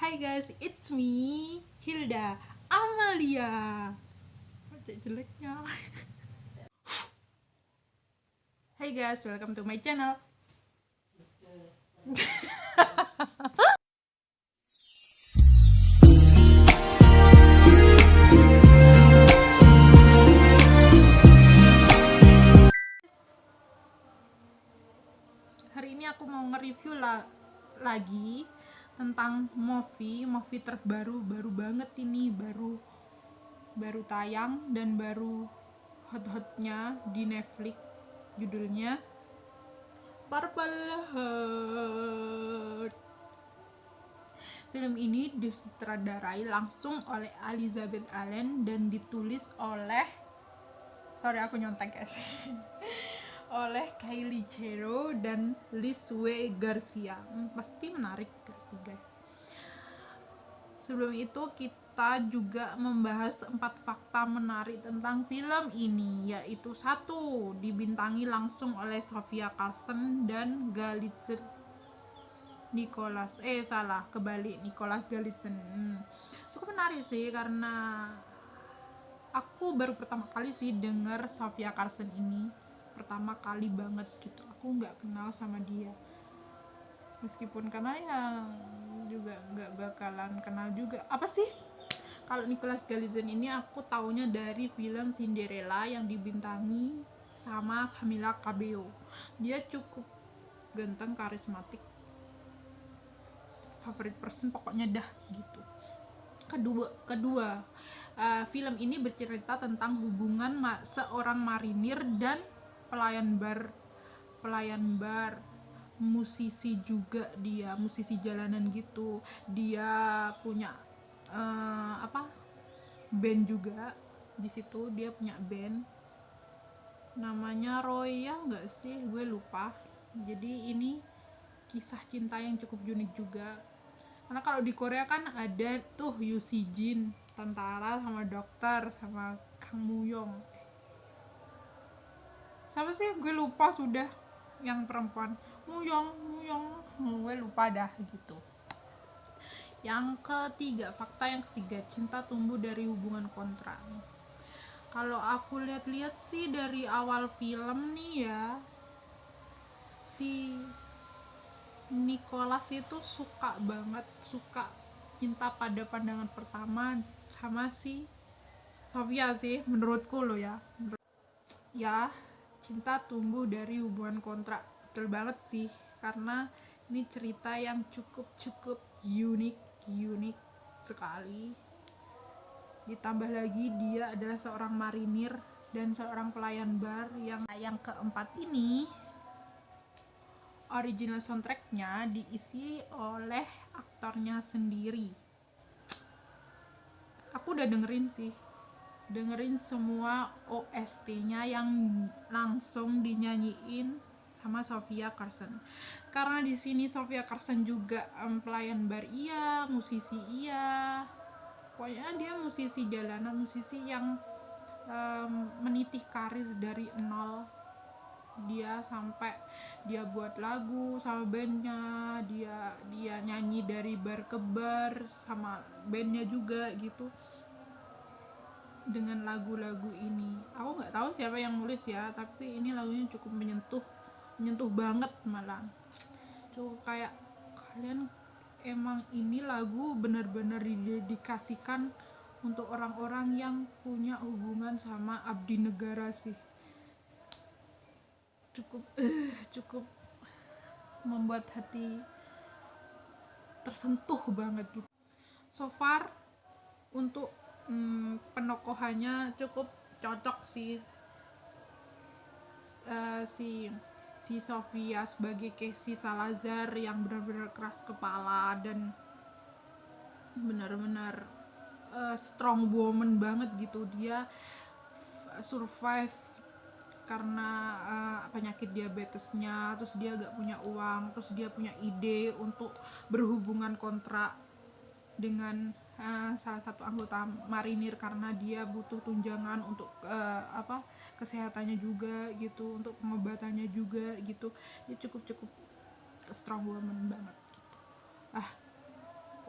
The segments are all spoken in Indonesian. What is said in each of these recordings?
Hi guys, it's me, Hilda Amalia. Ada jeleknya. Hey guys, welcome to my channel. Hari ini aku mau nge-review lagi tentang movie terbaru, baru banget ini, baru tayang dan baru hot-hotnya di Netflix. Judulnya Purple Heart. Film ini disutradarai langsung oleh Elizabeth Allen dan ditulis oleh aku nyontek guys oleh Kylie Cero dan Liz W. Garcia. Pasti menarik gak sih guys? Sebelum itu kita juga membahas 4 fakta menarik tentang film ini, yaitu 1. Dibintangi langsung oleh Sofia Carson dan Nicholas Galitzine. Cukup menarik sih, karena aku baru pertama kali sih denger Sofia Carson ini, pertama kali banget gitu. Aku nggak kenal sama dia, meskipun karena yang juga nggak bakalan kenal juga. Apa sih, kalau Nicholas Galitzine ini aku taunya dari film Cinderella yang dibintangi sama Camila Cabello. Dia cukup ganteng, karismatik, favorite person pokoknya dah gitu. Kedua, film ini bercerita tentang hubungan seorang marinir dan pelayan bar, musisi juga, dia musisi jalanan gitu. Dia punya band juga di situ. Dia punya band namanya Royal nggak sih, gue lupa. Jadi ini kisah cinta yang cukup unik juga, karena kalau di Korea kan ada tuh Yoo Si Jin, tentara sama dokter, sama Kang Muyong. Siapa sih, gue lupa sudah, yang perempuan Muyong, gue lupa dah gitu. Yang ketiga, fakta yang ketiga, cinta tumbuh dari hubungan kontrak. Kalau aku lihat-lihat sih dari awal film nih ya, si Nicholas itu suka cinta pada pandangan pertama sama si Sofia sih, menurutku loh ya. Cinta tumbuh dari hubungan kontrak, betul banget sih, karena ini cerita yang cukup unik sekali. Ditambah lagi dia adalah seorang marinir dan seorang pelayan bar. Yang keempat ini, original soundtracknya diisi oleh aktornya sendiri. Aku udah dengerin semua OST-nya yang langsung dinyanyiin sama Sofia Carson. Karena di sini Sofia Carson juga pelayan bar iya, musisi iya. Pokoknya dia musisi jalanan, musisi yang menitih karir dari nol. Dia sampai dia buat lagu sama bandnya, dia nyanyi dari bar ke bar sama bandnya juga gitu, dengan lagu-lagu ini. Aku nggak tahu siapa yang nulis ya, tapi ini lagunya cukup menyentuh banget, malah cukup kayak kalian, emang ini lagu benar-benar didedikasikan untuk orang-orang yang punya hubungan sama abdi negara sih. Cukup membuat hati tersentuh banget gitu. So far untuk penokohannya cukup cocok sih. Si Sofia sebagai Casey Salazar yang benar-benar keras kepala dan benar-benar strong woman banget gitu. Dia survive karena penyakit diabetesnya, terus dia gak punya uang, terus dia punya ide untuk berhubungan kontrak dengan salah satu anggota marinir karena dia butuh tunjangan untuk kesehatannya juga gitu, untuk pengobatannya juga gitu. Dia cukup strong woman banget gitu.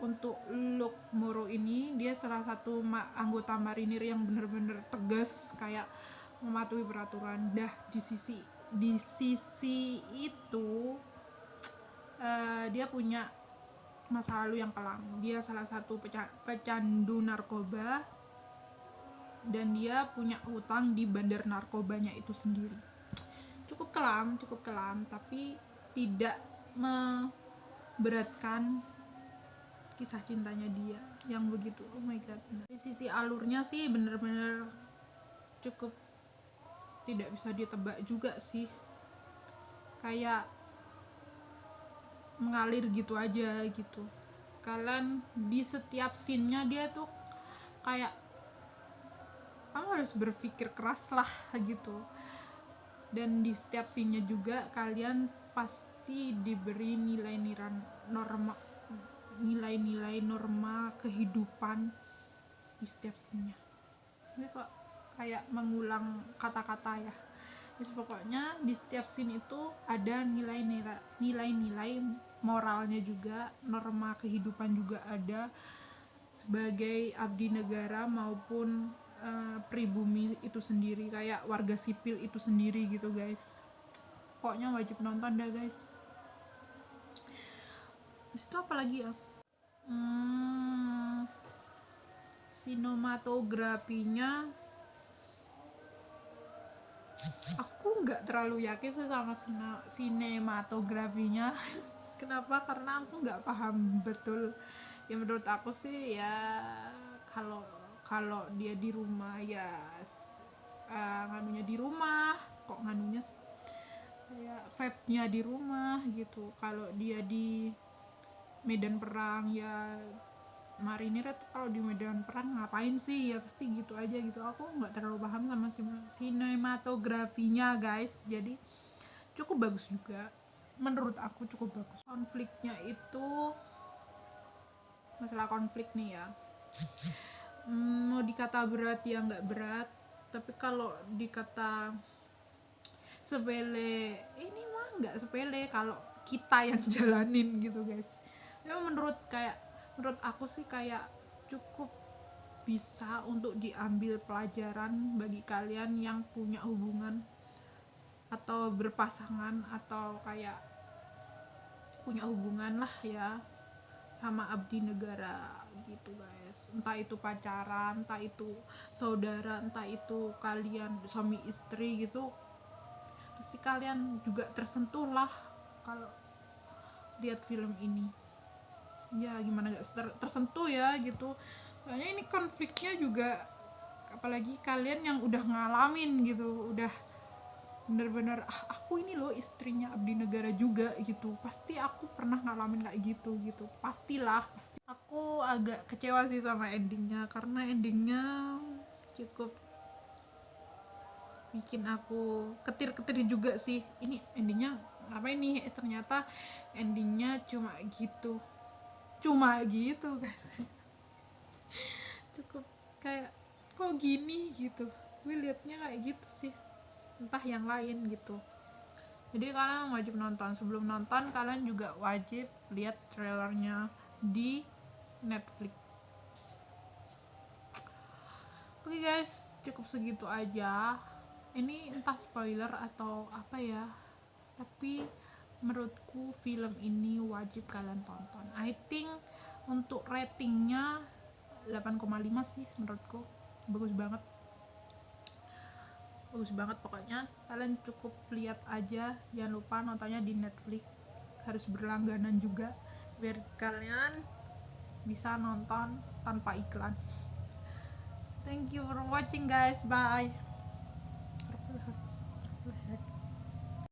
untuk look Moro ini, dia salah satu anggota marinir yang bener-bener tegas, kayak mematuhi peraturan. Di sisi itu dia punya masa lalu yang kelam. Dia salah satu pecandu narkoba, dan dia punya hutang di bandar narkobanya itu sendiri. Cukup kelam, tapi tidak memberatkan kisah cintanya dia yang begitu, oh my god. Di sisi alurnya sih bener-bener cukup tidak bisa ditebak juga sih, kayak mengalir gitu aja gitu. Kalian di setiap scene-nya dia tuh kayak kamu harus berpikir keras lah gitu, dan di setiap scene-nya juga kalian pasti diberi nilai-nilai norma kehidupan di setiap scene-nya. Ini kok kayak mengulang kata-kata ya. Jadi pokoknya di setiap scene itu ada nilai-nilai moralnya juga, norma kehidupan juga ada, sebagai abdi negara maupun pribumi itu sendiri, kayak warga sipil itu sendiri gitu guys. Pokoknya wajib nonton dah guys. Habis itu apa lagi ya? Sinematografinya aku nggak terlalu yakin sih sama sinematografinya. Kenapa? Karena aku nggak paham betul. Ya menurut aku sih ya kalau dia di rumah ya nganunya di rumah, kok nganunya sih kayak vibe-nya di rumah gitu. Kalau dia di medan perang ya marinir itu kalau di medan perang ngapain sih, ya pasti gitu aja gitu. Aku nggak terlalu paham sama sinematografinya guys, jadi cukup bagus juga, menurut aku cukup bagus. Konfliknya itu, masalah konflik nih ya, mau dikata berat ya nggak berat, tapi kalau dikata sepele, ini mah nggak sepele kalau kita yang jalanin gitu guys. Memang menurut aku sih kayak cukup bisa untuk diambil pelajaran bagi kalian yang punya hubungan atau berpasangan atau kayak punya hubungan lah ya sama abdi negara gitu guys. Entah itu pacaran, entah itu saudara, entah itu kalian suami istri gitu, pasti kalian juga tersentuh lah kalau lihat film ini. Ya gimana gak tersentuh ya gitu, soalnya ini konfliknya juga, apalagi kalian yang udah ngalamin gitu, udah bener-bener aku ini loh istrinya abdi negara juga gitu, pasti aku pernah ngalamin kayak gitu. Pasti aku agak kecewa sih sama endingnya, karena endingnya cukup bikin aku ketir-ketir juga sih. Ini endingnya apa ini? Ternyata endingnya cuma gitu guys. Cukup kayak kok gini gitu, gue liatnya kayak gitu sih, entah yang lain gitu. Jadi kalian wajib nonton. Sebelum nonton kalian juga wajib lihat trailernya di Netflix. Oke guys, cukup segitu aja. Ini entah spoiler atau apa ya, tapi menurutku film ini wajib kalian tonton. I think untuk ratingnya 8,5 sih menurutku, bagus banget pokoknya. Kalian cukup lihat aja, jangan lupa nontonnya di Netflix, harus berlangganan juga biar kalian bisa nonton tanpa iklan. Thank you for watching guys, bye.